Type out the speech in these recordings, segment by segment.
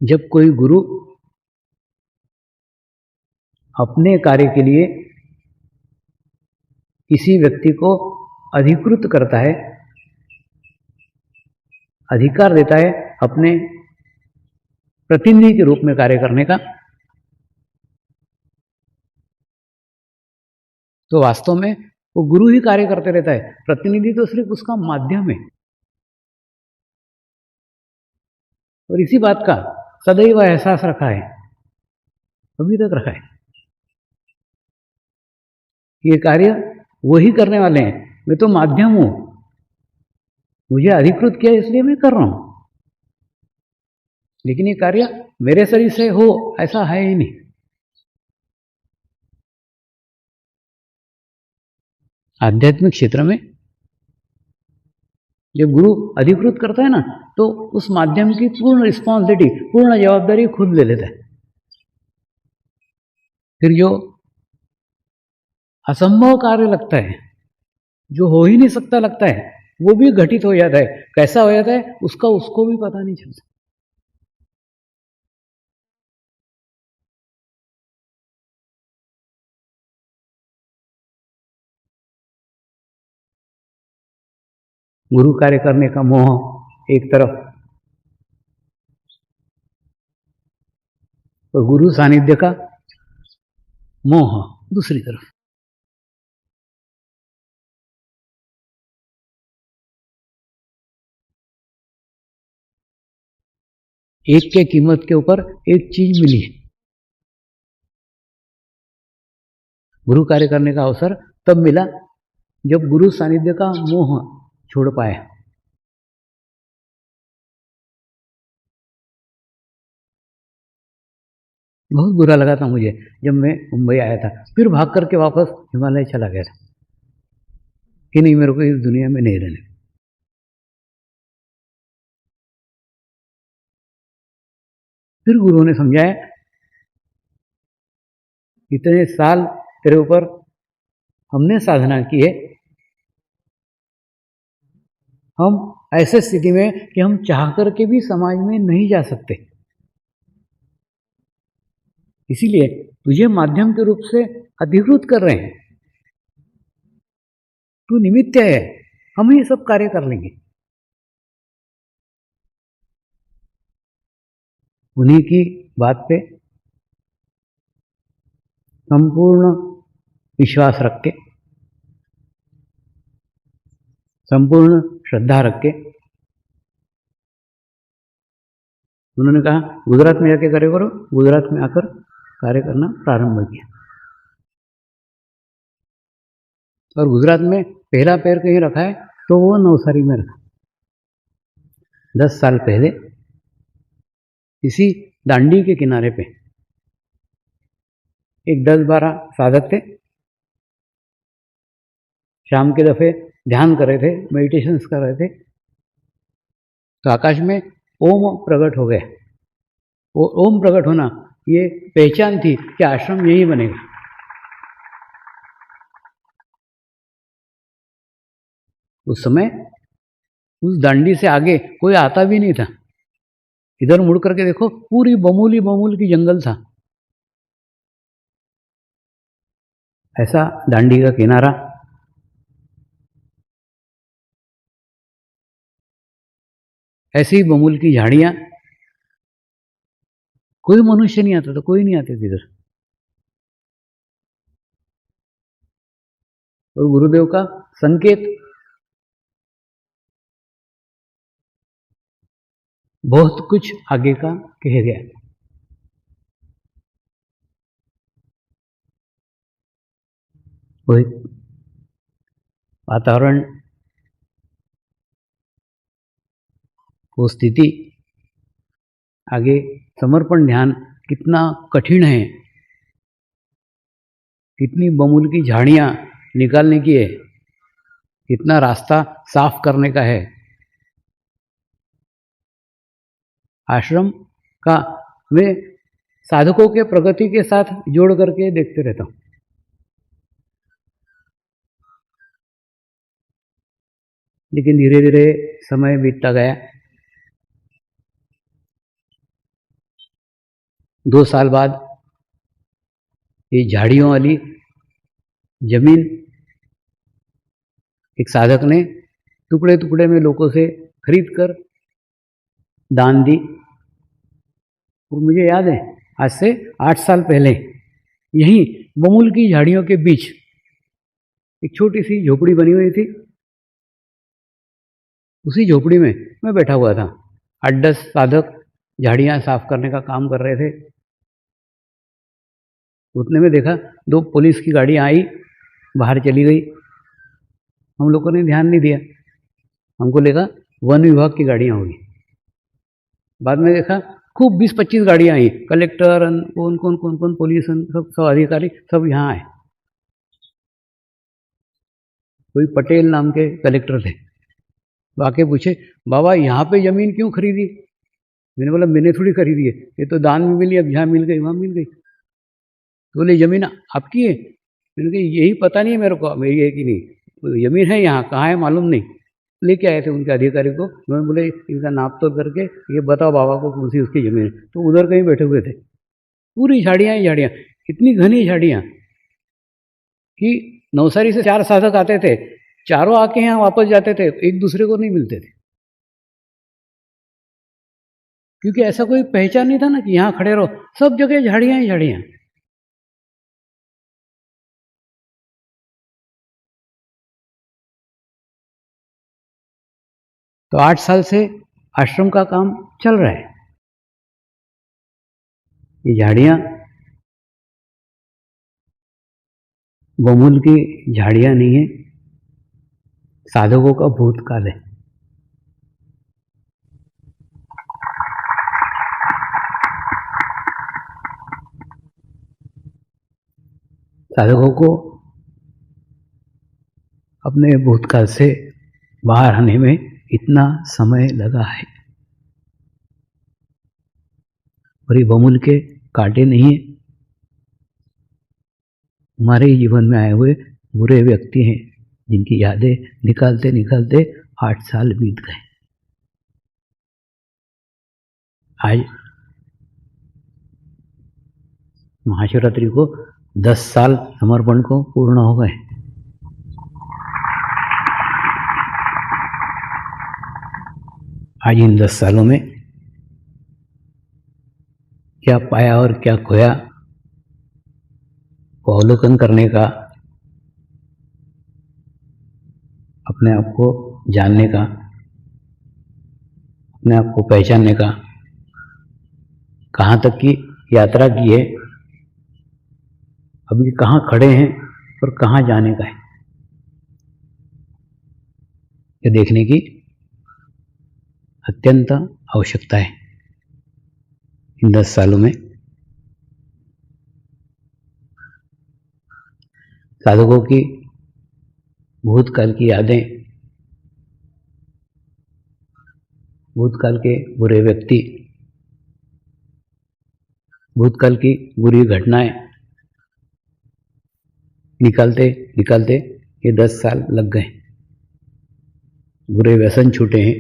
जब कोई गुरु अपने कार्य के लिए किसी व्यक्ति को अधिकृत करता है, अधिकार देता है अपने प्रतिनिधि के रूप में कार्य करने का, तो वास्तव में वो गुरु ही कार्य करते रहता है। प्रतिनिधि तो सिर्फ उसका माध्यम है। और इसी बात का सदैव एहसास रखा है, अभी तक रखा है। ये कार्य वही करने वाले हैं, मैं तो माध्यम हूं, मुझे अधिकृत किया इसलिए मैं कर रहा हूं, लेकिन ये कार्य मेरे शरीर से हो ऐसा है ही नहीं। आध्यात्मिक क्षेत्र में जब गुरु अधिकृत करता है ना, तो उस माध्यम की पूर्ण रिस्पॉन्सिबिलिटी, पूर्ण जवाबदारी खुद ले लेता है। फिर जो असंभव कार्य लगता है, जो हो ही नहीं सकता लगता है, वो भी घटित हो जाता है। कैसा हो जाता है उसका उसको भी पता नहीं चलता। गुरु कार्य करने का मोह एक तरफ, और गुरु सानिध्य का मोह दूसरी तरफ। एक के कीमत के ऊपर एक चीज मिली है। गुरु कार्य करने का अवसर तब मिला जब गुरु सानिध्य का मोह छोड़ पाया। बहुत बुरा लगा था मुझे जब मैं मुंबई आया था, फिर भाग करके वापस हिमालय चला गया था कि नहीं, मेरे को इस दुनिया में नहीं रहने। फिर गुरु ने समझाया, इतने साल तेरे ऊपर हमने साधना की है, हम ऐसे स्थिति में कि हम चाह करके भी समाज में नहीं जा सकते, इसीलिए तुझे माध्यम के रूप से अधिकृत कर रहे हैं। तू निमित्त है, हम ही सब कार्य कर लेंगे। उन्हीं की बात पे संपूर्ण विश्वास रख के, संपूर्ण श्रद्धा रख के उन्होंने कहा गुजरात में जाके कार्य करो। गुजरात में आकर कार्य करना प्रारंभ किया, और गुजरात में पहला पैर कहीं रखा है तो वो नवसारी में रखा। 10 साल पहले इसी दांडी के किनारे पे एक 10-12 साधक थे। शाम के दफे ध्यान कर रहे थे, मेडिटेशंस कर रहे थे, तो आकाश में ओम प्रकट हो गया। वो ओम प्रकट होना ये पहचान थी कि आश्रम यही बनेगा। उस समय उस दांडी से आगे कोई आता भी नहीं था। इधर मुड़ करके देखो, पूरी बमूल की जंगल था। ऐसा दांडी का किनारा, ऐसी ही बमूल की झाड़ियां, कोई मनुष्य नहीं आता था, कोई नहीं आते थे इधर। और गुरुदेव का संकेत बहुत कुछ आगे का कह गया। वही वातावरण, वो स्थिति, आगे समर्पण ध्यान कितना कठिन है, कितनी बमूल की झाड़ियां निकालने की है, कितना रास्ता साफ करने का है। आश्रम का मैं साधकों के प्रगति के साथ जोड़ करके देखते रहता हूँ। लेकिन धीरे धीरे समय बीतता गया, 2 साल बाद ये झाड़ियों वाली जमीन एक साधक ने टुकड़े टुकड़े में लोगों से खरीद कर दान दी। और मुझे याद है आज से 8 साल पहले यहीं बमुल की झाड़ियों के बीच एक छोटी सी झोपड़ी बनी हुई थी। उसी झोपड़ी में मैं बैठा हुआ था। 8-10 साधक झाड़ियाँ साफ करने का काम कर रहे थे। उतने में देखा 2 पुलिस की गाड़ियाँ आई, बाहर चली गई। हम लोगों ने ध्यान नहीं दिया, हमको लगा वन विभाग की गाड़ियाँ होगी। बाद में देखा खूब 20-25 गाड़ियाँ आई, कलेक्टर कौन कौन कौन कौन पुलिस सब अधिकारी सब यहाँ आए। कोई पटेल नाम के कलेक्टर थे। तो आके पूछे, बाबा यहाँ पे ज़मीन क्यों खरीदी? मैंने बोला मैंने थोड़ी खरीदी है, ये तो दान में मिली, अब जहाँ मिल गई वहाँ मिल गई। तो बोले ज़मीन आपकी है? मैंने कहा यही पता नहीं है मेरे को मेरी है कि नहीं, ज़मीन है यहाँ, कहाँ है मालूम नहीं। लेके आए थे उनके अधिकारी को, उन्होंने बोले इनका नाप तोल करके ये बताओ बाबा को कौन सी उसकी ज़मीन है। तो उधर कहीं बैठे हुए थे। पूरी झाड़ियाँ ही झाड़ियाँ, इतनी घनी झाड़ियाँ कि नवसारी से 4 साधक आते थे, चारों आके यहाँ वापस जाते थे, एक दूसरे को नहीं मिलते थे। क्योंकि ऐसा कोई पहचान नहीं था ना कि यहाँ खड़े रहो, सब जगह झाड़ियाँ ही झाड़ियाँ। तो 8 साल से आश्रम का काम चल रहा है। ये झाड़ियाँ बमुल की झाड़ियाँ नहीं है, साधकों का भूतकाल है। साधकों को अपने भूतकाल से बाहर आने में इतना समय लगा है। और ये बमुल के कांटे नहीं है, हमारे जीवन में आए हुए बुरे व्यक्ति हैं जिनकी यादें निकालते निकालते 8 साल बीत गए। आज महाशिवरात्रि को 10 साल समर्पण को पूर्ण हो गए। आज इन 10 सालों में क्या पाया और क्या खोया, अवलोकन करने का, अपने आप को जानने का, अपने आप को पहचानने का, कहाँ तक की यात्रा की है, अभी कहाँ खड़े हैं और कहाँ जाने का है, ये देखने की अत्यंत आवश्यकता है। इन 10 सालों में साधकों की भूतकाल की यादें, भूतकाल के बुरे व्यक्ति, भूतकाल की बुरी घटनाएं निकालते निकालते ये 10 साल लग गए। बुरे व्यसन छूटे हैं,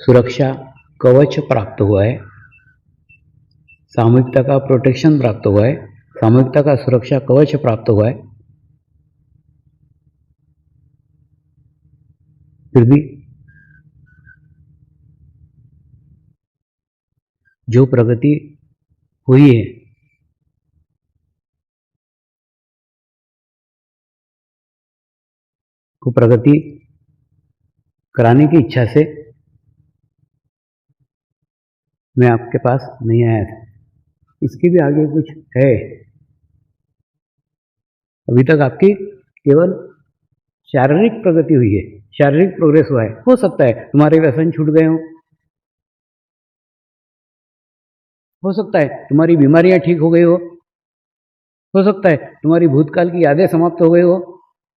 सुरक्षा कवच प्राप्त हुआ है, सामूहिकता का प्रोटेक्शन प्राप्त हुआ है, सामूहिकता का सुरक्षा कवच प्राप्त हुआ है। फिर भी जो प्रगति हुई है को प्रगति कराने की इच्छा से मैं आपके पास नहीं आया था। इसके भी आगे कुछ है। अभी तक आपकी केवल शारीरिक प्रगति हुई है, शारीरिक प्रोग्रेस हुआ है। हो सकता है तुम्हारे व्यसन छूट गए हो सकता है तुम्हारी बीमारियां ठीक हो गई हो सकता है तुम्हारी भूतकाल की यादें समाप्त हो गई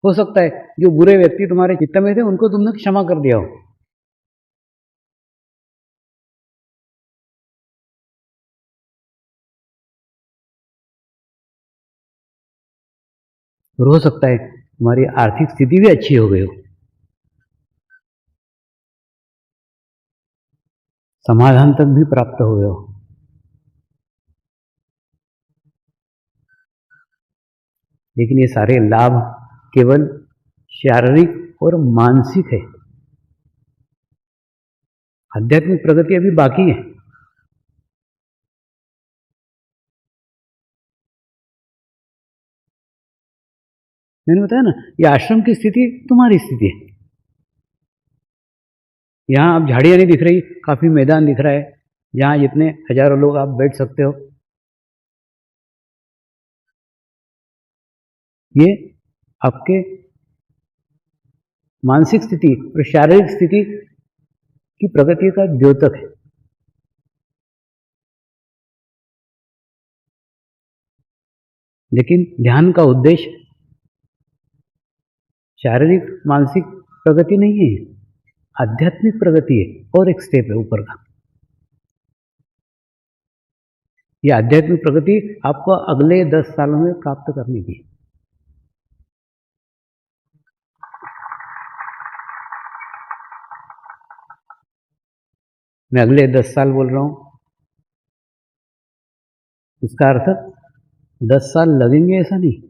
हो सकता है जो बुरे व्यक्ति तुम्हारे चित्त में थे उनको तुमने क्षमा कर दिया हो सकता है तुम्हारी आर्थिक स्थिति भी अच्छी हो गई हो, समाधान तक भी प्राप्त हो गए हो। लेकिन ये सारे लाभ केवल शारीरिक और मानसिक है। आध्यात्मिक प्रगति अभी बाकी है। मैंने बताया ना, ये आश्रम की स्थिति तुम्हारी स्थिति है। यहाँ अब झाड़ियाँ नहीं दिख रही, काफ़ी मैदान दिख रहा है, जहाँ जितने हजारों लोग आप बैठ सकते हो। ये आपके मानसिक स्थिति और शारीरिक स्थिति की प्रगति का द्योतक है। लेकिन ध्यान का उद्देश्य शारीरिक मानसिक प्रगति नहीं है, आध्यात्मिक प्रगति है, और एक स्टेप है ऊपर का। ये आध्यात्मिक प्रगति आपको अगले 10 सालों में प्राप्त करनी थी। मैं अगले 10 साल बोल रहा हूं, इसका अर्थ 10 साल लगेंगे ऐसा नहीं,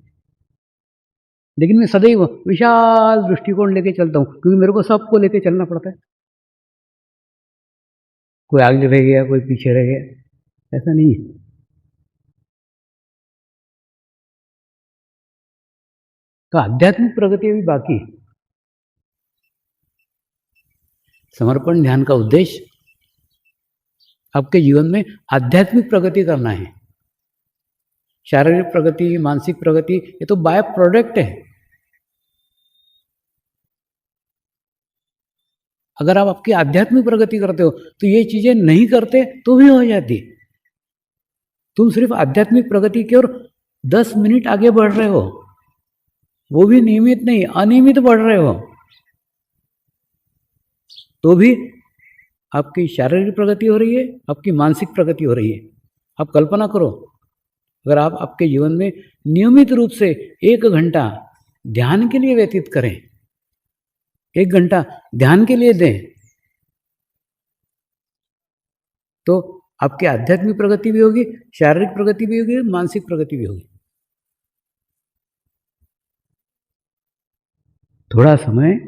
लेकिन मैं सदैव विशाल दृष्टिकोण लेके चलता हूं, क्योंकि मेरे को सबको लेके चलना पड़ता है। कोई आगे रह गया, कोई पीछे रह गया, ऐसा नहीं है। तो आध्यात्मिक प्रगति अभी बाकी है। समर्पण ध्यान का उद्देश्य आपके जीवन में आध्यात्मिक प्रगति करना है। शारीरिक प्रगति, मानसिक प्रगति, ये तो बाय प्रोडक्ट है। अगर आप आपकी आध्यात्मिक प्रगति करते हो तो ये चीजें नहीं करते तो भी हो जाती। तुम सिर्फ आध्यात्मिक प्रगति की ओर 10 मिनट आगे बढ़ रहे हो, वो भी नियमित नहीं, अनियमित बढ़ रहे हो, तो भी आपकी शारीरिक प्रगति हो रही है, आपकी मानसिक प्रगति हो रही है। आप कल्पना करो, अगर आप आपके जीवन में नियमित रूप से 1 घंटा ध्यान के लिए व्यतीत करें, 1 घंटा ध्यान के लिए दें, तो आपकी आध्यात्मिक प्रगति भी होगी, शारीरिक प्रगति भी होगी, मानसिक प्रगति भी होगी। थोड़ा समय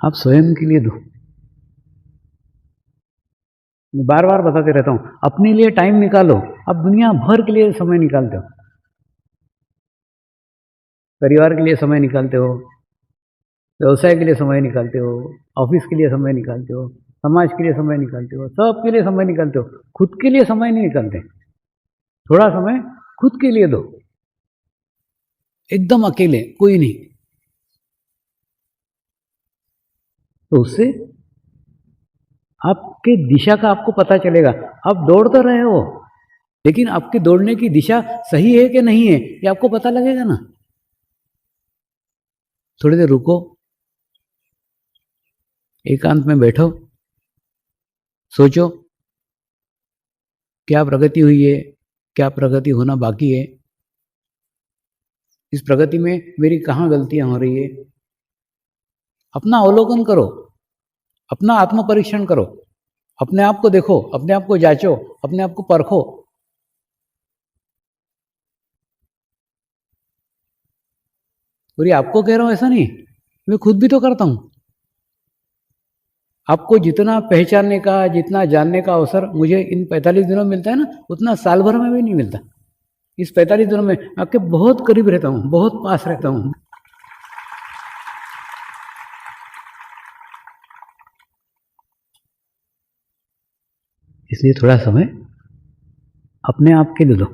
आप स्वयं के लिए दो। मैं बार बार बताते रहता हूं, अपने लिए टाइम निकालो। आप दुनिया भर के लिए समय निकालते हो, परिवार के लिए समय निकालते हो, व्यवसाय के लिए समय निकालते हो, ऑफिस के लिए समय निकालते हो, समाज के लिए समय निकालते हो, सब के लिए समय निकालते हो, खुद के लिए समय नहीं निकालते। थोड़ा समय खुद के लिए दो, एकदम अकेले, कोई नहीं। तो उससे आपके दिशा का आपको पता चलेगा। आप दौड़ तो रहे हो, लेकिन आपकी दौड़ने की दिशा सही है कि नहीं है, ये आपको पता लगेगा ना। थोड़ी देर रुको, एकांत में बैठो, सोचो क्या प्रगति हुई है, क्या प्रगति होना बाकी है, इस प्रगति में मेरी कहाँ गलतियां हो रही है। अपना अवलोकन करो, अपना आत्म परीक्षण करो, अपने आप को देखो, अपने आप को जांचो, अपने आप को परखो। और ये आपको कह रहा हूं ऐसा नहीं, मैं खुद भी तो करता हूं। आपको जितना पहचानने का, जितना जानने का अवसर मुझे इन 45 दिनों में मिलता है ना, उतना साल भर में भी नहीं मिलता। इस 45 दिनों में आपके बहुत करीब रहता हूं, बहुत पास रहता हूं। इसलिए थोड़ा समय अपने आप के लिए दो।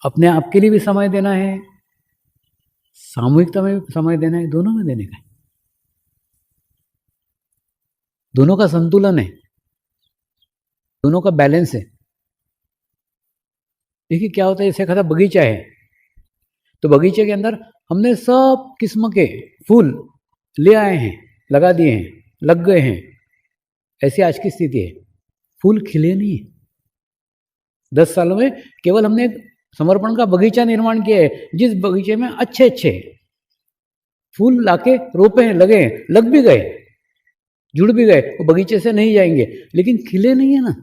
अपने आप के लिए भी समय देना है, सामूहिकता में भी समय देना है, दोनों में देने का है। दोनों का संतुलन है, दोनों का बैलेंस है। देखिए क्या होता है, जैसे खाता बगीचा है, तो बगीचे के अंदर हमने सब किस्म के फूल ले आए हैं, लगा दिए हैं, लग गए हैं। ऐसी आज की स्थिति है, फूल खिले नहीं है। 10 सालों में केवल हमने एक समर्पण का बगीचा निर्माण किया है, जिस बगीचे में अच्छे अच्छे फूल लाके रोपे हैं, लगे हैं, लग भी गए, जुड़ भी गए, वो बगीचे से नहीं जाएंगे, लेकिन खिले नहीं है ना।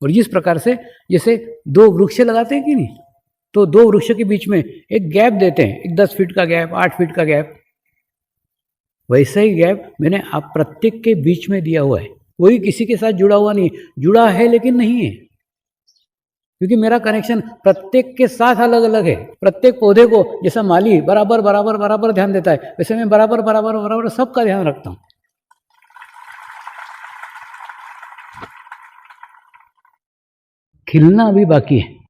और जिस प्रकार से जैसे दो वृक्ष लगाते हैं कि नहीं, तो दो वृक्ष के बीच में एक गैप देते हैं, एक 10 फीट का गैप, 8 फीट का गैप, वैसा ही गैप मैंने आप प्रत्येक के बीच में दिया हुआ है। कोई किसी के साथ जुड़ा हुआ नहीं, जुड़ा है लेकिन नहीं है, क्योंकि मेरा कनेक्शन प्रत्येक के साथ अलग अलग है। प्रत्येक पौधे को जैसा माली बराबर बराबर बराबर ध्यान देता है, वैसे मैं बराबर बराबर बराबर सबका ध्यान रखता हूँ। खिलना अभी बाकी है।